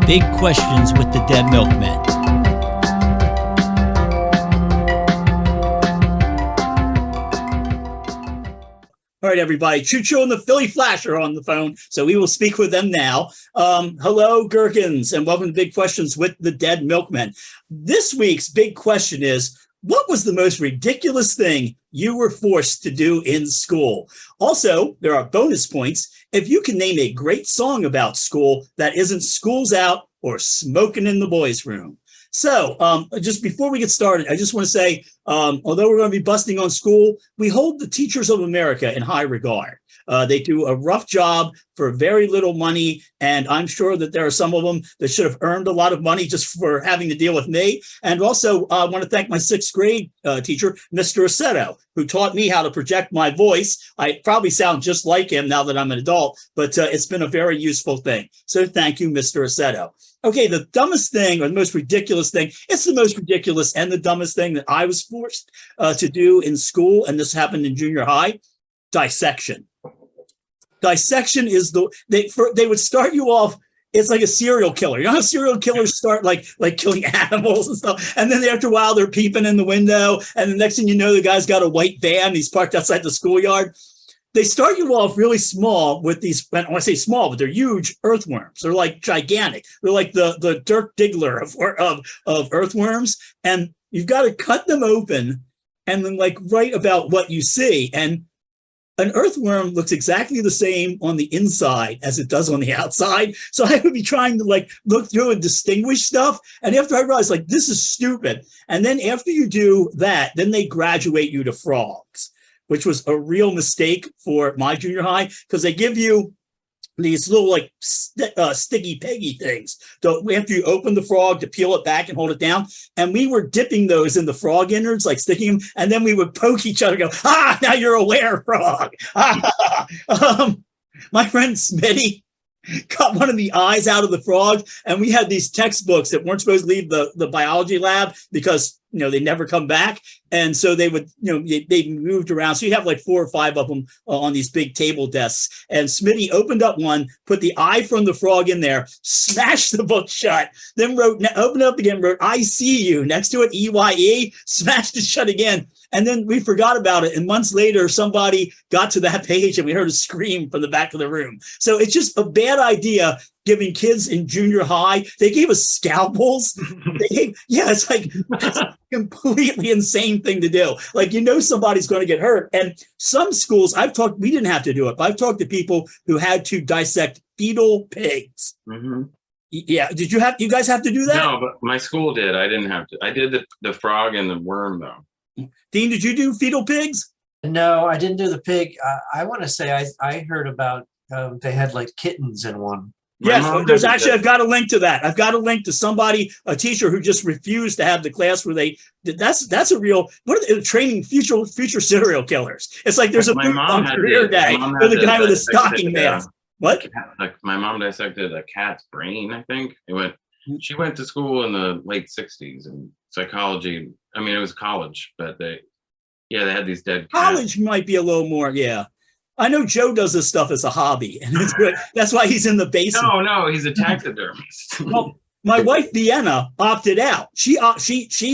Big Questions with the Dead Milkmen. All right, everybody. Choo-Choo and the Philly Flash are on the phone, so we will speak with them now. Hello, Gherkins, and welcome to Big Questions with the Dead Milkmen. This week's big question is, what was the most ridiculous thing you were forced to do in school? Also, there are bonus points if you can name a great song about school that isn't School's Out or Smoking in the Boys' Room. So just before we get started, I just want to say, although we're going to be busting on school, we hold the teachers of America in high regard. They do a rough job for very little money, and I'm sure that there are some of them that should have earned a lot of money just for having to deal with me. And also, I want to thank my sixth grade teacher, Mr. Aceto, who taught me how to project my voice. I probably sound just like him now that I'm an adult, but it's been a very useful thing. So thank you, Mr. Aceto. Okay, the dumbest thing or the most ridiculous thing, it's the most ridiculous and the dumbest thing that I was forced to do in school, and this happened in junior high, dissection. Dissection is they would start you off, it's like a serial killer. You know how serial killers start like killing animals and stuff, and then after a while they're peeping in the window, and the next thing you know, the guy's got a white van, he's parked outside the schoolyard. They start you off really small with these, I want to say small, but they're huge earthworms. They're like gigantic. They're like the Dirk Diggler of earthworms. And you've got to cut them open and then like write about what you see. And an earthworm looks exactly the same on the inside as it does on the outside. So I would be trying to like look through and distinguish stuff. And after I realized like, this is stupid. And then after you do that, then they graduate you to frogs, which was a real mistake for my junior high, because they give you these little like sticky peggy things. So after you open the frog to peel it back and hold it down, and we were dipping those in the frog innards, like sticking them, and then we would poke each other, go, now you're a were-frog. My friend Smitty cut one of the eyes out of the frog, and we had these textbooks that weren't supposed to leave the biology lab because they never come back. And so they would, they moved around. So you have like 4 or 5 of them on these big table desks. And Smitty opened up one, put the eye from the frog in there, smashed the book shut, then opened it up again, wrote, I see you next to it, EYE, smashed it shut again. And then we forgot about it. And months later, somebody got to that page and we heard a scream from the back of the room. So it's just a bad idea giving kids in junior high. They gave us scalpels. It's like that's a completely insane thing to do. Like, somebody's going to get hurt. And some schools we didn't have to do it, but I've talked to people who had to dissect fetal pigs. Mm-hmm. Yeah. Did you guys have to do that? No, but my school did. I didn't have to. I did the frog and the worm though. Dean, did you do fetal pigs? No, I didn't do the pig. I want to say I heard about they had like kittens in one. Yes, there's actually, I've got a link to that. I've got a link to a teacher who just refused to have the class where that's a real, what are they training future serial killers? It's like there's a boot on career day for the guy with a stocking mask. What? Like my mom dissected a cat's brain, I think. She went to school in the late 60s and psychology. I mean, it was college, but they had these dead cats. College might be a little more, yeah. I know Joe does this stuff as a hobby, and it's good. That's why he's in the basement. No, he's a taxidermist. Well, my wife Vienna opted out. She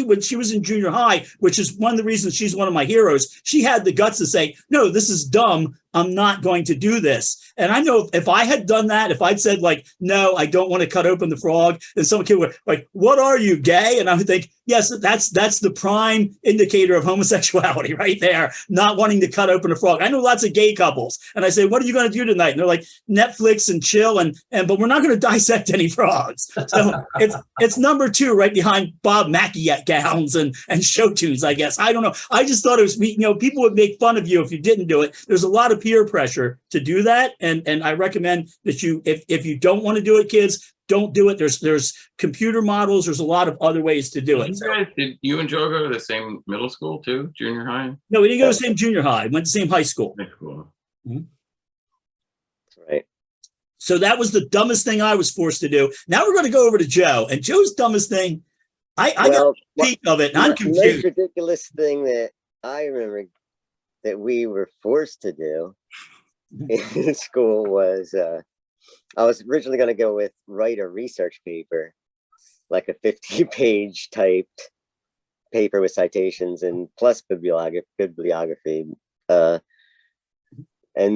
when she was in junior high, which is one of the reasons she's one of my heroes. She had the guts to say, "No, this is dumb. I'm not going to do this." And I know if I had done that, if I'd said like, no, I don't want to cut open the frog, then some kid would like, what are you, gay? And I would think, yes, that's the prime indicator of homosexuality right there, not wanting to cut open a frog. I know lots of gay couples. And I say, what are you going to do tonight? And they're like, Netflix and chill, but we're not going to dissect any frogs. So it's number 2 right behind Bob Mackie gowns and show tunes, I guess. I don't know. I just thought it was, people would make fun of you if you didn't do it. There's a lot of peer pressure to do that, and I recommend that you, if you don't want to do it, kids, don't do it. There's computer models. There's a lot of other ways to do it. Did you and Joe go to the same middle school too, junior high? No, we didn't go to the same junior high. We went to the same high school. High school. Mm-hmm. Right. So that was the dumbest thing I was forced to do. Now we're going to go over to Joe, and Joe's dumbest thing. I got a peek of it, and I'm confused. The most ridiculous thing that I remember that we were forced to do in school was I was originally going to go with write a research paper, like a 50-page typed paper with citations and plus bibliography. And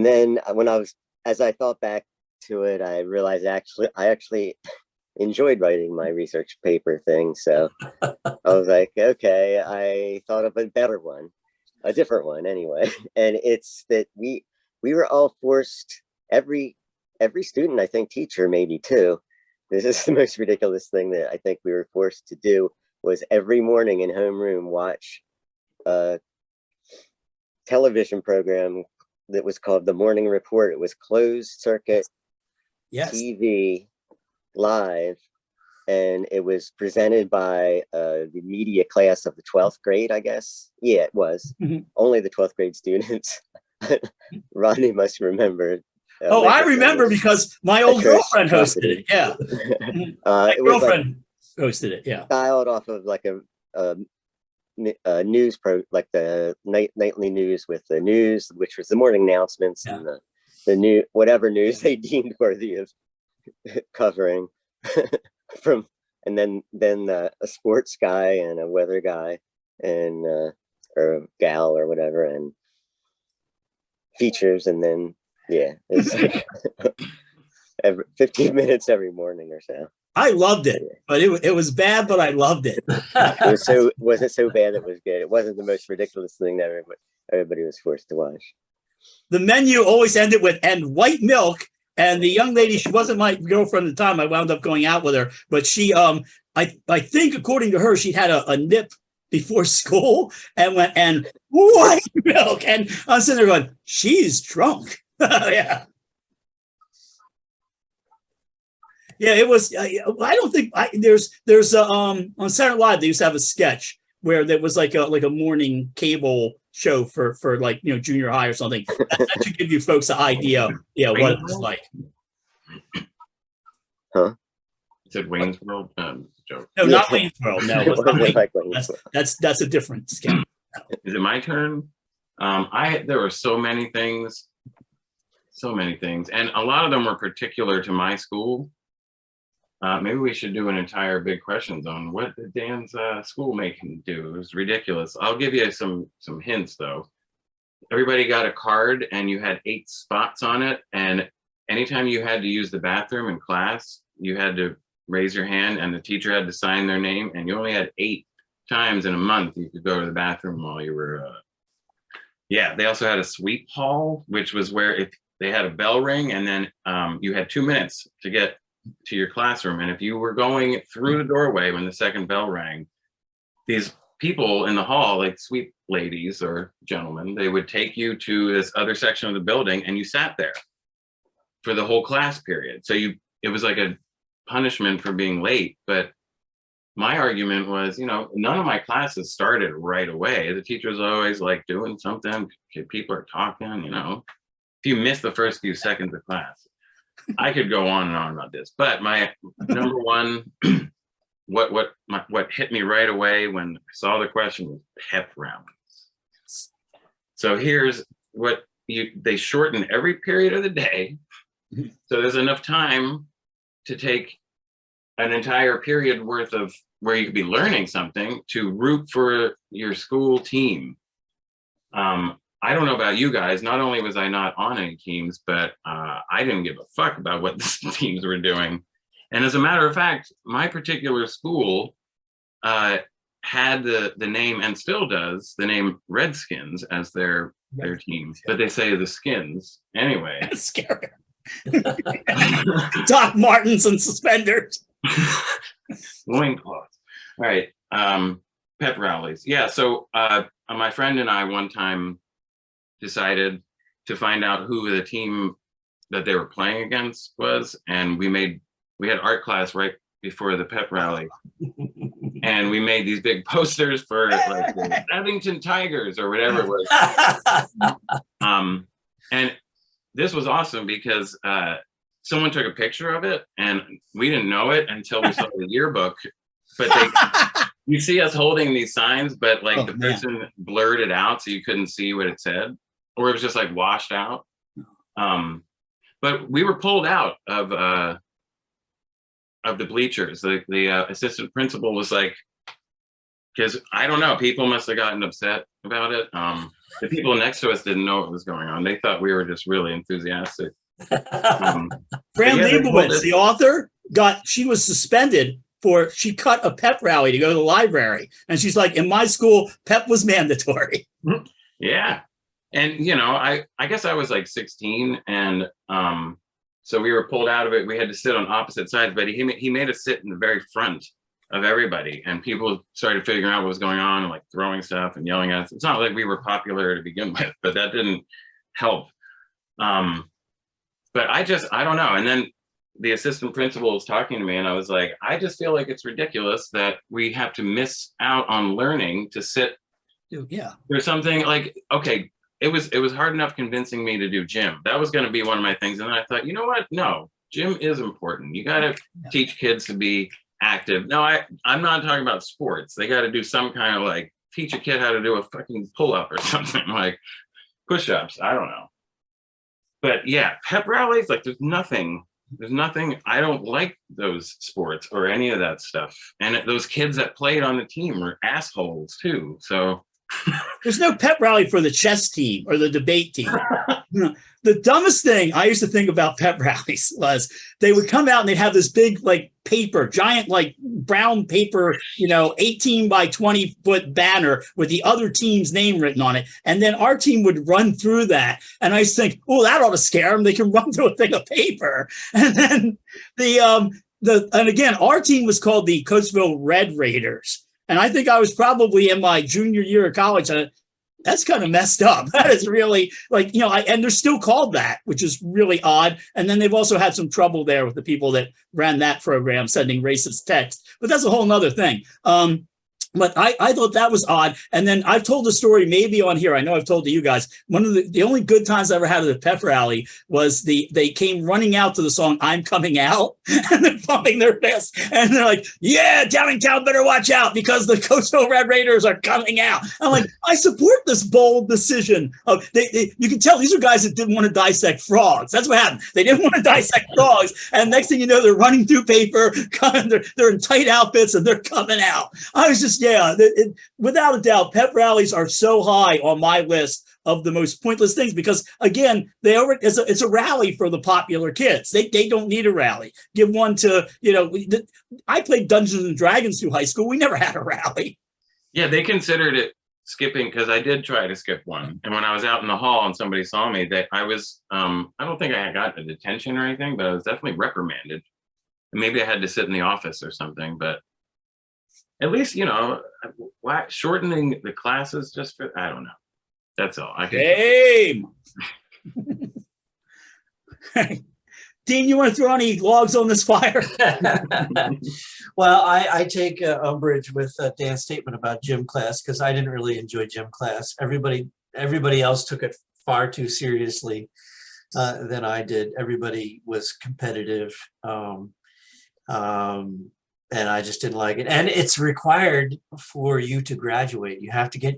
then as I thought back to it, I realized I actually enjoyed writing my research paper thing. So I was like, okay, I thought of a better one, a different one anyway. And it's that we were all forced, every student, I think teacher maybe too. This is the most ridiculous thing that I think we were forced to do, was every morning in homeroom watch a television program that was called The Morning Report. It was closed circuit TV live, and it was presented by the media class of the 12th grade, I guess. Yeah, it was. Only the 12th grade students. Rodney must remember. I remember because my old girlfriend hosted it. Yeah. My girlfriend hosted it. Yeah. Dialed off of like a news like the nightly news with the news, which was the morning announcements and the new whatever news they deemed worthy of covering from, and then a sports guy and a weather guy and or a gal or whatever, and features, and then it's like every 15 minutes every morning or so. I loved it, but it was bad, but I loved it. Wasn't so bad it was good. It wasn't the most ridiculous thing that everybody was forced to watch. The menu always ended with "and white milk." And the young lady, she wasn't my girlfriend at the time. I wound up going out with her, but she, I think according to her, she'd had a nip before school and went, "and white milk." And I'm sitting there going, she's drunk. Yeah. Yeah, it was. I don't think there's on Saturday Night Live they used to have a sketch where there was like a morning cable show for like junior high or something. That should give you folks an idea, what it was like. Huh? You said Wayne's World? Joke. No, not Wayne's World. No, it's not Wayne's Like World. That's a different sketch. Is it my turn? There were so many things, and a lot of them were particular to my school. Maybe we should do an entire big questions on what did Dan's school make him do. It was ridiculous. I'll give you some hints though. Everybody got a card and you had 8 spots on it. And anytime you had to use the bathroom in class, you had to raise your hand and the teacher had to sign their name. And you only had 8 times in a month you could go to the bathroom while you were, they also had a sweep hall, which was where if they had a bell ring and then you had 2 minutes to get to your classroom, and if you were going through the doorway when the second bell rang, these people in the hall, like sweep ladies or gentlemen, they would take you to this other section of the building and you sat there for the whole class period. So it was like a punishment for being late. But my argument was, none of my classes started right away. The teacher's always like doing something, people are talking, if you miss the first few seconds of class. I could go on and on about this, but my number one, what hit me right away when I saw the question was pep rallies. So here's what they shorten every period of the day, so there's enough time to take an entire period worth of where you could be learning something to root for your school team. I don't know about you guys. Not only was I not on any teams, but I didn't give a fuck about what the teams were doing. And as a matter of fact, my particular school had the name, and still does, the name Redskins as their team. But they say the Skins anyway. That's scary. Doc Martens and suspenders. Loincloths. All right. Pep rallies. Yeah. So my friend and I one time decided to find out who the team that they were playing against was, and we had art class right before the pep rally, and we made these big posters for like the Abington Tigers or whatever it was. And this was awesome because someone took a picture of it, and we didn't know it until we saw the yearbook. But you see us holding these signs, but like the person blurred it out so you couldn't see what it said. Or it was just like washed out. But but we were pulled out of the bleachers. The assistant principal was like, because I don't know, people must have gotten upset about it. The people next to us didn't know what was going on. They thought we were just really enthusiastic. Fran yeah, Lebowitz, the author, she was suspended she cut a pep rally to go to the library. And she's like, in my school, pep was mandatory. Yeah. And, you know, I guess I was like 16. And so we were pulled out of it. We had to sit on opposite sides, but he made us sit in the very front of everybody. And people started figuring out what was going on and like throwing stuff and yelling at us. It's not like we were popular to begin with, but that didn't help. But I don't know. And then the assistant principal was talking to me and I was like, I just feel like it's ridiculous that we have to miss out on learning to sit or something. Like, okay, it was hard enough convincing me to do gym. That was going to be one of my things. And then I thought, you know what? No, gym is important. You got to teach kids to be active. No, I'm not talking about sports. They got to do some kind of like teach a kid how to do a fucking pull-up or something, like push-ups. I don't know. But yeah, pep rallies, like there's nothing, I don't like those sports or any of that stuff. And those kids that played on the team were assholes too. So there's no pep rally for the chess team or the debate team. The dumbest thing I used to think about pep rallies was they would come out and they'd have this big like paper, giant like brown paper, 18 by 20 foot banner with the other team's name written on it. And then our team would run through that. And I used to think, oh, that ought to scare them. They can run through a thing of paper. And then and again, our team was called the Coatesville Red Raiders. And I think I was probably in my junior year of college. That's kind of messed up. That is really like, and they're still called that, which is really odd. And then they've also had some trouble there with the people that ran that program sending racist text. But that's a whole nother thing. But I thought that was odd. And then I've told the story maybe on here. I know I've told to you guys. One of the only good times I ever had at the pep rally was they came running out to the song "I'm Coming Out" and they're pumping their fists and they're like, "Yeah, Downingtown better watch out because the Coatesville Red Raiders are coming out." I'm like, I support this bold decision. You can tell these are guys that didn't want to dissect frogs. That's what happened. They didn't want to dissect frogs, and next thing you know, they're running through paper, they're in tight outfits, and they're coming out. I was just. Yeah, without a doubt, pep rallies are so high on my list of the most pointless things because, again, it's a rally for the popular kids. They don't need a rally. Give one to, I played Dungeons and Dragons through high school. We never had a rally. Yeah, they considered it skipping because I did try to skip one. And when I was out in the hall and somebody saw me, that I was, I don't think I got a detention or anything, but I was definitely reprimanded. And maybe I had to sit in the office or something, but at least, shortening the classes just for, I don't know. That's all. Game. Dean, you want to throw any logs on this fire? Well, I take umbrage with Dan's statement about gym class because I didn't really enjoy gym class. Everybody else took it far too seriously than I did. Everybody was competitive. And I just didn't like it. And it's required for you to graduate. You have to get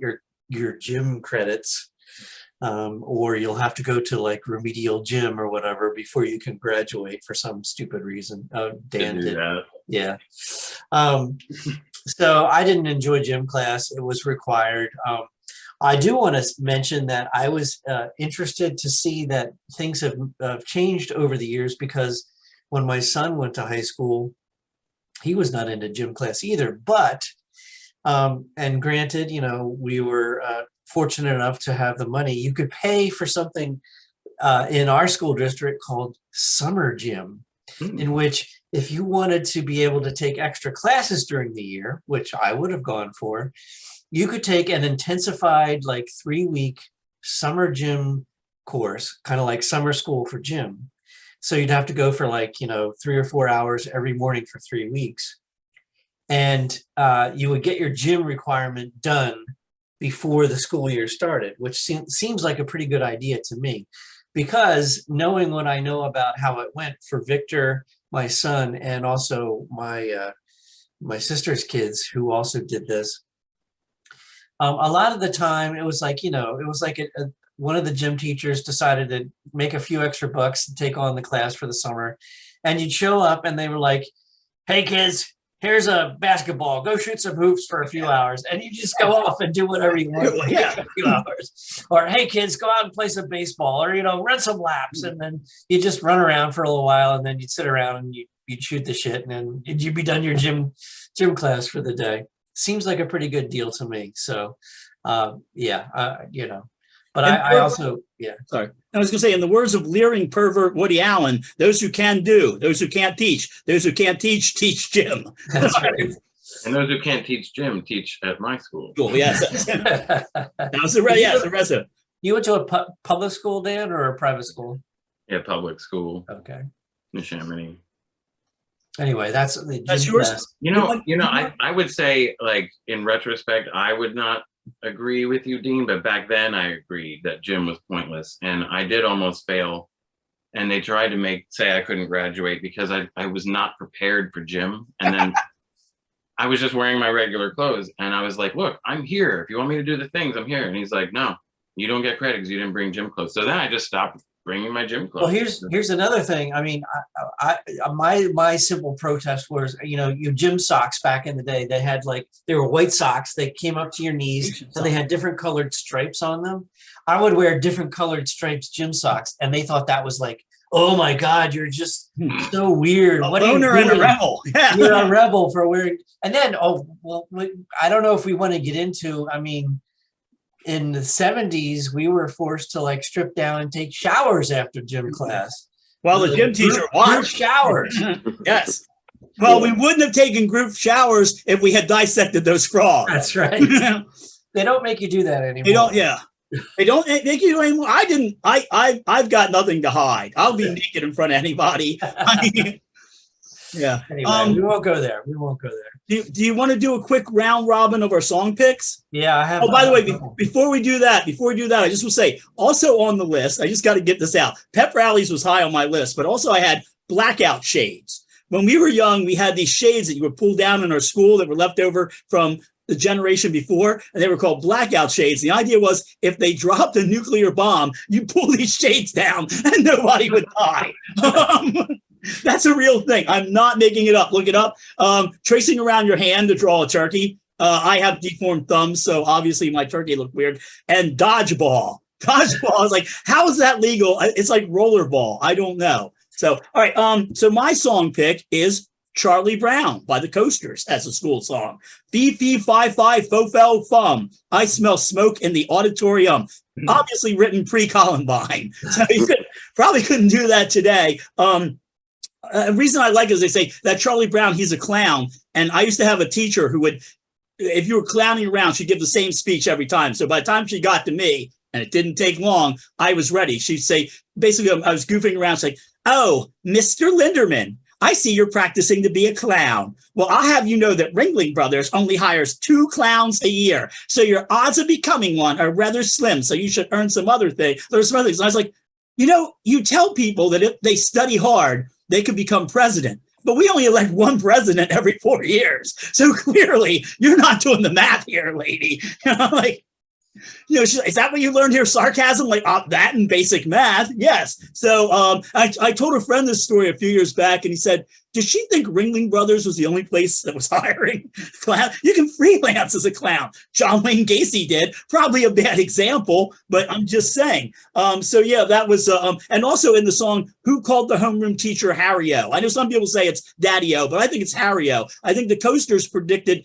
your gym credits, or you'll have to go to like remedial gym or whatever before you can graduate for some stupid reason. Dan did that. Yeah. So I didn't enjoy gym class. It was required. I do want to mention that I was interested to see that things have changed over the years because when my son went to high school, he was not into gym class either, but, and granted, we were fortunate enough to have the money. You could pay for something in our school district called summer gym, in which if you wanted to be able to take extra classes during the year, which I would have gone for, you could take an intensified like 3-week summer gym course, kind of like summer school for gym. So you'd have to go for like, 3 or 4 hours every morning for 3 weeks. And you would get your gym requirement done before the school year started, which seems like a pretty good idea to me. Because knowing what I know about how it went for Victor, my son, and also my sister's kids who also did this, a lot of the time it was like, it was like one of the gym teachers decided to make a few extra bucks and take on the class for the summer. And you'd show up and they were like, hey kids, here's a basketball, go shoot some hoops for a few hours. And you just go off and do whatever you want for a few hours. Or, hey kids, go out and play some baseball, or, run some laps. And then you just run around for a little while, and then you'd sit around and you'd shoot the shit, and then you'd be done your gym class for the day. Seems like a pretty good deal to me. So, but I also, Sorry. I was going to say, in the words of leering pervert Woody Allen, those who can do, those who can't teach, those who can't teach gym. That's right. And those who can't teach gym teach at my school. Cool. Yes. That was the rest of it. You went to a public school, Dan, or a private school? Yeah, public school Okay. in Chamonix. Anyway, that's the That's gym yours? class. I would say, like, in retrospect, I would not agree with you, Dean, but back then I agreed that gym was pointless, and I did almost fail. And they tried to say I couldn't graduate because I was not prepared for gym. And then I was just wearing my regular clothes, and I was like, look, I'm here. If you want me to do the things, I'm here. And he's like, no, you don't get credit because you didn't bring gym clothes. So then I just stopped bringing my gym clothes. Well, here's another thing. I mean, my simple protest was, your gym socks back in the day, they were white socks. They came up to your knees, and they had different colored stripes on them. I would wear different colored stripes gym socks, and they thought that was like, oh my God, you're just so weird. A loner and a rebel. Yeah. You're a rebel for wearing. And then, I don't know if we want to get into, I mean, in the 70s, we were forced to strip down and take showers after gym class. While the gym teacher watched. Showers. Yes. Well, we wouldn't have taken group showers if we had dissected those frogs. That's right. They don't make you do that anymore. They don't. Yeah. They don't make you do anymore. I didn't. I've got nothing to hide. I'll be naked in front of anybody. Yeah. Anyway, we won't go there. Do you want to do a quick round robin of our song picks? Yeah, I have. Oh, by the way, before we do that, I just will say, also on the list, I just got to get this out. Pep rallies was high on my list, but also I had blackout shades. When we were young, we had these shades that you would pull down in our school that were left over from the generation before, and they were called blackout shades. The idea was if they dropped a nuclear bomb, you pull these shades down and nobody would die. That's a real thing. I'm not making it up. Look it up. Tracing around your hand to draw a turkey. I have deformed thumbs, so obviously my turkey looked weird. And dodgeball. Dodgeball. I was like, how is that legal? It's like rollerball. I don't know. So, all right. So my song pick is Charlie Brown by the Coasters as a school song. Fee, fee, fi, fi, fo, fel, fum. I smell smoke in the auditorium. Obviously written pre-Columbine. So you probably couldn't do that today. The reason I like it is they say that Charlie Brown, he's a clown. And I used to have a teacher who would, if you were clowning around, she'd give the same speech every time. So by the time she got to me, and it didn't take long, I was ready. She'd say, basically, I was goofing around, saying, oh, Mr. Linderman, I see you're practicing to be a clown. Well, I'll have you know that Ringling Brothers only hires 2 clowns a year. So your odds of becoming one are rather slim. So you should earn some other thing. There's some other things. And I was like, you tell people that if they study hard, they could become president. But we only elect one president every 4 years. So clearly you're not doing the math here, lady. Is that what you learned here? Sarcasm, that in basic math? Yes. So I told a friend this story a few years back, and he said, did she think Ringling Brothers was the only place that was hiring clown? You can freelance as a clown. John Wayne Gacy did. Probably a bad example, but I'm just saying. So yeah, that was, and also in the song, Who Called the Homeroom Teacher Harry-O? I know some people say it's Daddy-O, but I think it's Harry-O. I think the Coasters predicted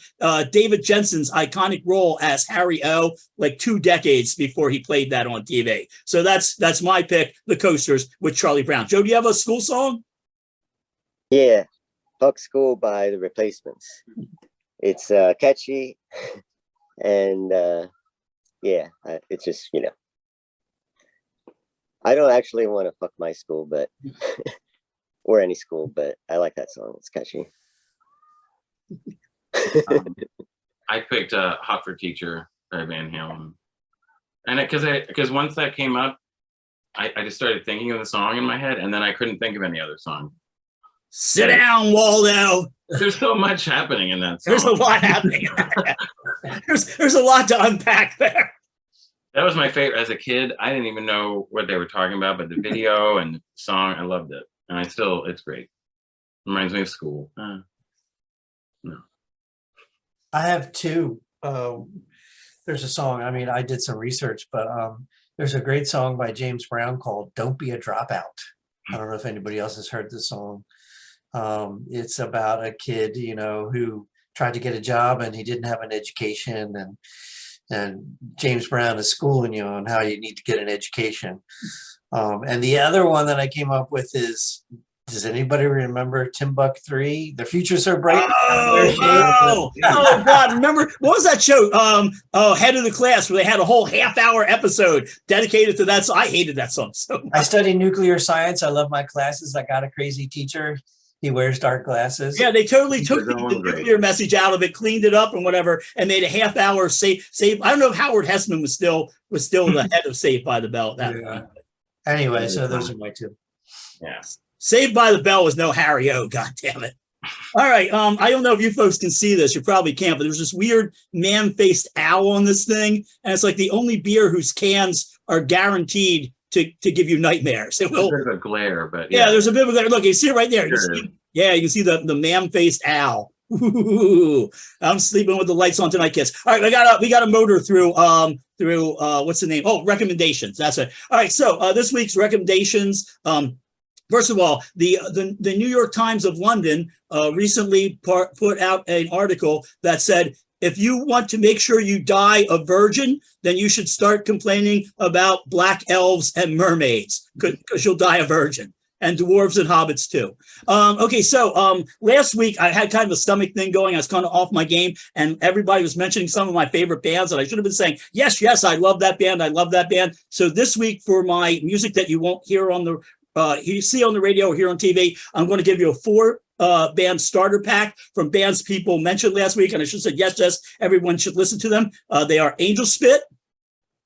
David Jensen's iconic role as Harry-O 2 decades before he played that on TV. So that's my pick, the Coasters with Charlie Brown. Joe, do you have a school song? Yeah, Fuck School by The Replacements. It's catchy, and it's just, I don't actually want to fuck my school, but or any school, but I like that song. It's catchy. I picked Hot for Teacher by Van Halen. And because once that came up, I just started thinking of the song in my head, and then I couldn't think of any other song. Sit down, Waldo. There's so much happening in that song. There's a lot happening. There's a lot to unpack there. That was my favorite as a kid. I didn't even know what they were talking about, but the video and the song, I loved it. And it's great. Reminds me of school. No. I have two. There's a song, I mean, I did some research, but there's a great song by James Brown called Don't Be a Dropout. I don't know if anybody else has heard this song. It's about a kid, you know, who tried to get a job and he didn't have an education, and James Brown is schooling you on how you need to get an education. And the other one that I came up with is, does anybody remember Timbuk 3? The future's so bright. Oh, God. Remember, what was that show? Head of the Class, where they had a whole half-hour episode dedicated to that. So I hated that song so much. I study nuclear science. I love my classes. I got a crazy teacher. He wears dark glasses. Yeah, they totally took the nuclear message out of it, cleaned it up and whatever, and made a half-hour save. I don't know if Howard Hessman was still the head of Saved by the Bell. Anyway, so those are my two. Yes. Saved by the Bell was no Harry O. God damn it. All right. I don't know if you folks can see this. You probably can't, but there's this weird man-faced owl on this thing, and it's like the only beer whose cans are guaranteed to give you nightmares. It will. There's a glare, but yeah, there's a bit of a glare. Look, you see it right there. You can see the man-faced owl. Ooh, I'm sleeping with the lights on tonight, kids. All right, we got a motor through what's the name? Oh, recommendations. That's it. All right, so this week's recommendations. First of all, the New York Times of London recently put out an article that said, if you want to make sure you die a virgin, then you should start complaining about black elves and mermaids, because you'll die a virgin, and dwarves and hobbits too. Okay, so last week I had kind of a stomach thing going. I was kind of off my game, and everybody was mentioning some of my favorite bands, and I should have been saying, yes, I love that band. I love that band. So this week, for my music that you won't hear on the you see on the radio or here on TV, I'm going to give you a 4 band starter pack from bands people mentioned last week, and I should say yes, everyone should listen to them. They are Angelspit,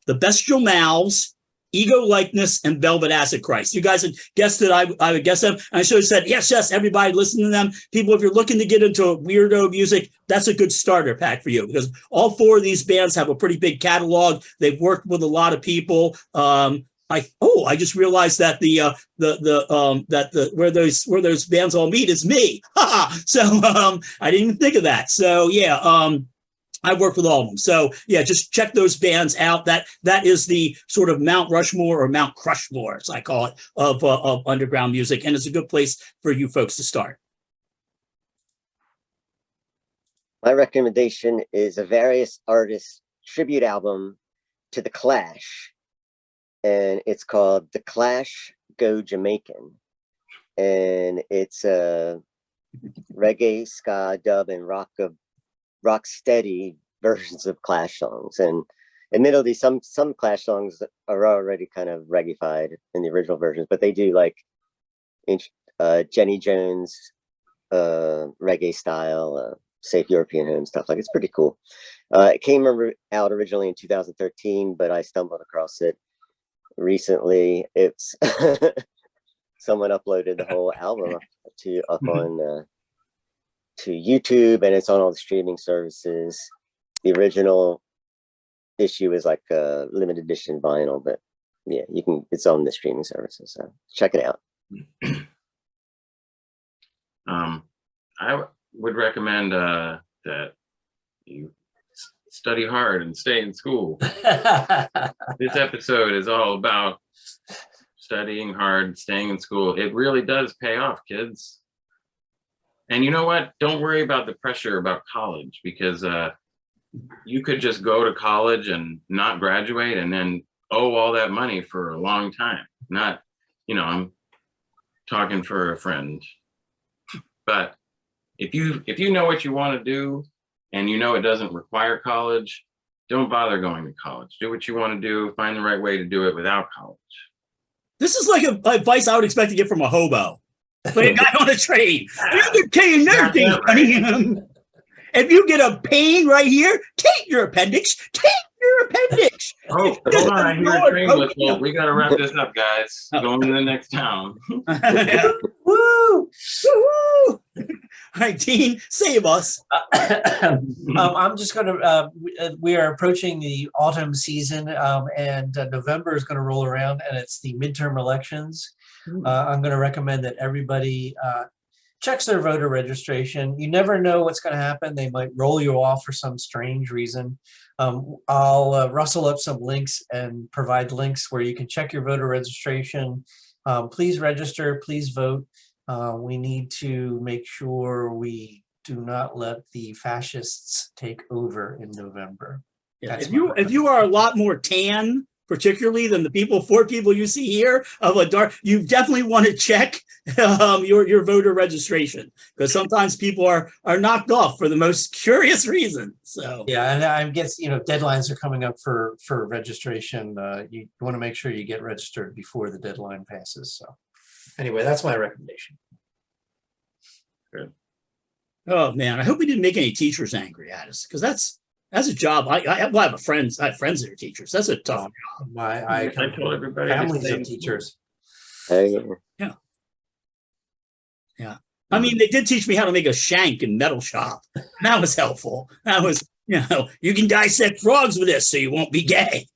the Bestial Mouths, Ego Likeness, and Velvet Acid Christ. You guys had guessed that I would guess them, and I should have said yes, everybody listen to them. People, if you're looking to get into weirdo music, that's a good starter pack for you, because all 4 of these bands have a pretty big catalog. They've worked with a lot of people. I just realized that where those bands all meet is me. So I didn't even think of that. So yeah, I worked with all of them. So yeah, just check those bands out. That is the sort of Mount Rushmore or Mount Crushmore, as I call it, of underground music, and it's a good place for you folks to start. My recommendation is a various artists tribute album to The Clash. And it's called The Clash Go Jamaican. And it's reggae, ska, dub, and rock steady versions of Clash songs. And admittedly, some Clash songs are already kind of reggae-fied in the original versions, but they do like Jenny Jones reggae style, Safe European Home stuff. Like, it's pretty cool. It came out originally in 2013, but I stumbled across it recently. It's someone uploaded the whole album up on to YouTube, and it's on all the streaming services. The original issue is like a limited edition vinyl, but yeah, it's on the streaming services, so check it out. I would recommend that you study hard and stay in school. This episode is all about studying hard, staying in school. It really does pay off, kids. And you know what? Don't worry about the pressure about college, because you could just go to college and not graduate and then owe all that money for a long time. Not, I'm talking for a friend. But if you know what you want to do, and you know it doesn't require college, don't bother going to college. Do what you want to do. Find the right way to do it without college. This is like advice I would expect to get from a hobo, like a guy on a train. You can take another thing, honey. If you get a pain right here, take your appendix. Take your appendix. Oh, hold on. I hear a train whistle. We got to wrap this up, guys. Going to the next town. Woo! Woo! All right, Dean, save us. I'm just going to, we are approaching the autumn season, and November is going to roll around, and it's the midterm elections. I'm going to recommend that everybody checks their voter registration. You never know what's going to happen. They might roll you off for some strange reason. I'll rustle up some links and provide links where you can check your voter registration. Please register, please vote. We need to make sure we do not let the fascists take over in November. Yeah, if you are a lot more tan, particularly than the four people you see here of a dark, you definitely want to check your voter registration, because sometimes people are knocked off for the most curious reason. So yeah, and I guess deadlines are coming up for registration. You want to make sure you get registered before the deadline passes. So anyway, that's my recommendation. Good. Oh man, I hope we didn't make any teachers angry at us, because that's a job. I have friends that are teachers. That's a tough job. I told everybody families of teachers. Yeah. I mean, they did teach me how to make a shank in metal shop. That was helpful. That was, you can dissect frogs with this, so you won't be gay.